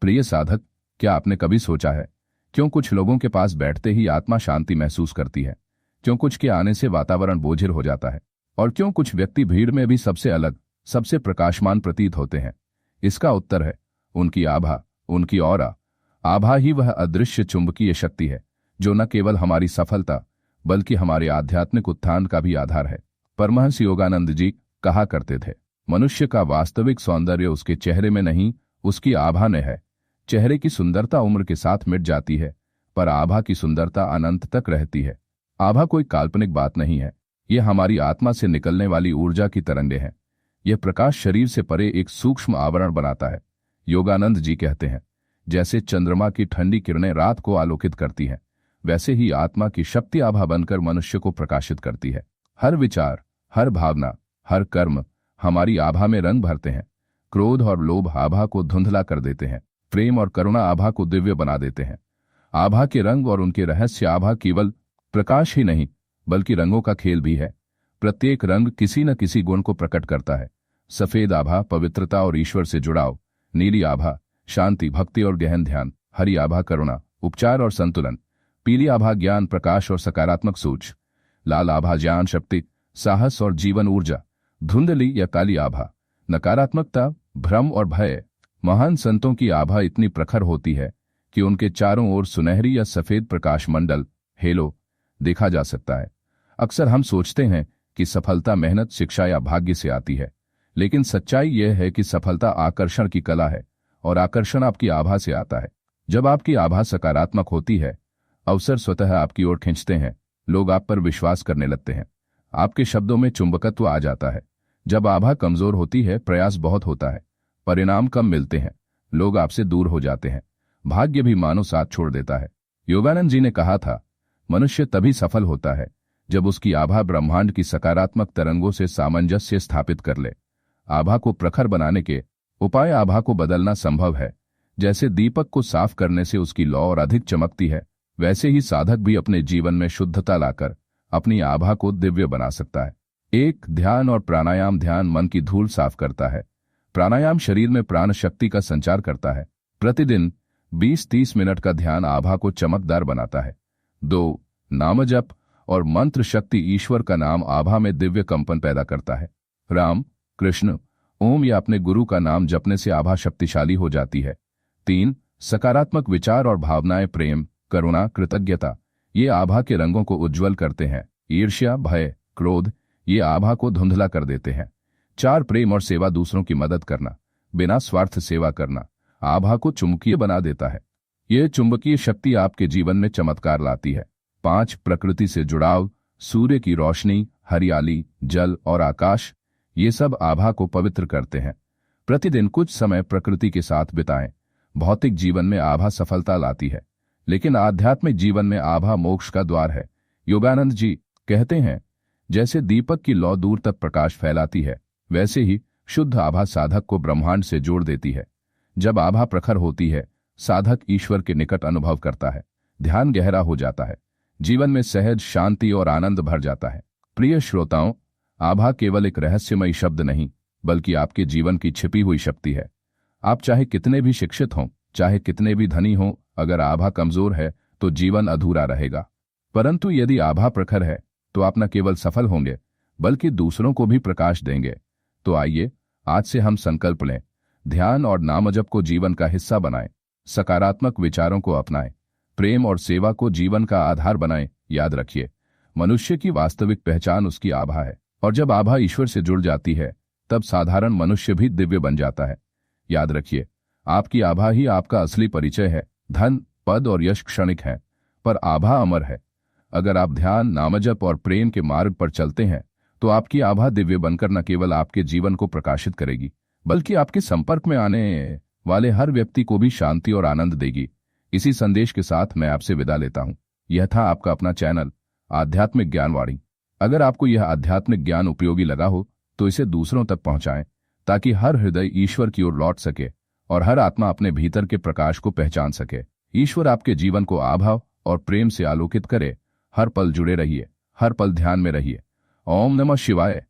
प्रिय साधक, क्या आपने कभी सोचा है क्यों कुछ लोगों के पास बैठते ही आत्मा शांति महसूस करती है, क्यों कुछ के आने से वातावरण बोझिल हो जाता है, और क्यों कुछ व्यक्ति भीड़ में भी सबसे अलग, सबसे प्रकाशमान प्रतीत होते हैं? इसका उत्तर है उनकी आभा, उनकी ऑरा। आभा ही वह अदृश्य चुंबकीय शक्ति है जो न केवल हमारी सफलता बल्कि हमारे आध्यात्मिक उत्थान का भी आधार है। परमहंस योगानंद जी कहा करते थे, मनुष्य का वास्तविक सौंदर्य उसके चेहरे में नहीं, उसकी आभा में है। चेहरे की सुंदरता उम्र के साथ मिट जाती है, पर आभा की सुंदरता अनंत तक रहती है। आभा कोई काल्पनिक बात नहीं है, यह हमारी आत्मा से निकलने वाली ऊर्जा की तरंगे हैं। यह प्रकाश शरीर से परे एक सूक्ष्म आवरण बनाता है। योगानंद जी कहते हैं, जैसे चंद्रमा की ठंडी किरणें रात को आलोकित करती हैं, वैसे ही आत्मा की शक्ति आभा बनकर मनुष्य को प्रकाशित करती है। हर विचार, हर भावना, हर कर्म हमारी आभा में रंग भरते हैं। क्रोध और लोभ आभा को धुंधला कर देते हैं, प्रेम और करुणा आभा को दिव्य बना देते हैं। आभा के रंग और उनके रहस्य आभा केवल प्रकाश ही नहीं बल्कि रंगों का खेल भी है। प्रत्येक रंग किसी न किसी गुण को प्रकट करता है। सफेद आभा पवित्रता और ईश्वर से जुड़ाव, नीली आभा शांति, भक्ति और गहन ध्यान, हरी आभा करुणा, उपचार और संतुलन, पीली आभा ज्ञान, प्रकाश और सकारात्मक सोच, लाल आभा ज्ञान, शक्ति, साहस और जीवन ऊर्जा, धुंधली या काली आभा नकारात्मकता, भ्रम और भय। महान संतों की आभा इतनी प्रखर होती है कि उनके चारों ओर सुनहरी या सफेद प्रकाश मंडल, हेलो, देखा जा सकता है। अक्सर हम सोचते हैं कि सफलता मेहनत, शिक्षा या भाग्य से आती है, लेकिन सच्चाई यह है कि सफलता आकर्षण की कला है और आकर्षण आपकी आभा से आता है। जब आपकी आभा सकारात्मक होती है, अवसर स्वतः आपकी ओर खींचते हैं, लोग आप पर विश्वास करने लगते हैं, आपके शब्दों में चुंबकत्व आ जाता है। जब आभा कमजोर होती है, प्रयास बहुत होता है, परिणाम कम मिलते हैं, लोग आपसे दूर हो जाते हैं, भाग्य भी मानो साथ छोड़ देता है। योगानंद जी ने कहा था, मनुष्य तभी सफल होता है जब उसकी आभा ब्रह्मांड की सकारात्मक तरंगों से सामंजस्य स्थापित कर ले। आभा को प्रखर बनाने के उपाय, आभा को बदलना संभव है। जैसे दीपक को साफ करने से उसकी लौ और अधिक चमकती है, वैसे ही साधक भी अपने जीवन में शुद्धता लाकर अपनी आभा को दिव्य बना सकता है। एक, ध्यान और प्राणायाम। ध्यान मन की धूल साफ करता है। प्राणायाम शरीर में प्राण शक्ति का संचार करता है। प्रतिदिन 20-30 मिनट का ध्यान आभा को चमकदार बनाता है। 2, नाम जप और मंत्र शक्ति। ईश्वर का नाम आभा में दिव्य कंपन पैदा करता है। राम, कृष्ण, ओम या अपने गुरु का नाम जपने से आभा शक्तिशाली हो जाती है। 3, सकारात्मक विचार और भावनाएं। प्रेम, करुणा, कृतज्ञता ये आभा के रंगों को उज्जवल करते हैं। ईर्ष्या, भय, क्रोध ये आभा को धुंधला कर देते हैं। 4, प्रेम और सेवा। दूसरों की मदद करना, बिना स्वार्थ सेवा करना आभा को चुंबकीय बना देता है। यह चुंबकीय शक्ति आपके जीवन में चमत्कार लाती है। 5, प्रकृति से जुड़ाव। सूर्य की रोशनी, हरियाली, जल और आकाश ये सब आभा को पवित्र करते हैं। प्रतिदिन कुछ समय प्रकृति के साथ बिताएं। भौतिक जीवन में आभा सफलता लाती है, लेकिन आध्यात्मिक जीवन में आभा मोक्ष का द्वार है। योगानंद जी कहते हैं, जैसे दीपक की लौ दूर तक प्रकाश फैलाती है, वैसे ही शुद्ध आभा साधक को ब्रह्मांड से जोड़ देती है। जब आभा प्रखर होती है, साधक ईश्वर के निकट अनुभव करता है, ध्यान गहरा हो जाता है, जीवन में सहज शांति और आनंद भर जाता है। प्रिय श्रोताओं, आभा केवल एक रहस्यमयी शब्द नहीं बल्कि आपके जीवन की छिपी हुई शक्ति है। आप चाहे कितने भी शिक्षित हों, चाहे कितने भी धनी हों, अगर आभा कमजोर है तो जीवन अधूरा रहेगा। परंतु यदि आभा प्रखर है तो आप न केवल सफल होंगे बल्कि दूसरों को भी प्रकाश देंगे। तो आइए आज से हम संकल्प लें, ध्यान और नामजप को जीवन का हिस्सा बनाएं, सकारात्मक विचारों को अपनाएं, प्रेम और सेवा को जीवन का आधार बनाएं। याद रखिए, मनुष्य की वास्तविक पहचान उसकी आभा है, और जब आभा ईश्वर से जुड़ जाती है तब साधारण मनुष्य भी दिव्य बन जाता है। याद रखिए, आपकी आभा ही आपका असली परिचय है। धन, पद और यश क्षणिक हैं, पर आभा अमर है। अगर आप ध्यान, नामजप और प्रेम के मार्ग पर चलते हैं तो आपकी आभा दिव्य बनकर न केवल आपके जीवन को प्रकाशित करेगी बल्कि आपके संपर्क में आने वाले हर व्यक्ति को भी शांति और आनंद देगी। इसी संदेश के साथ मैं आपसे विदा लेता हूं। यह था आपका अपना चैनल आध्यात्मिक ज्ञानवाणी। अगर आपको यह आध्यात्मिक ज्ञान उपयोगी लगा हो तो इसे दूसरों तक पहुंचाएं, ताकि हर हृदय ईश्वर की ओर लौट सके और हर आत्मा अपने भीतर के प्रकाश को पहचान सके। ईश्वर आपके जीवन को आभा और प्रेम से आलोकित करे। हर पल जुड़े रहिए, हर पल ध्यान में रहिए। ओम नमः शिवाय।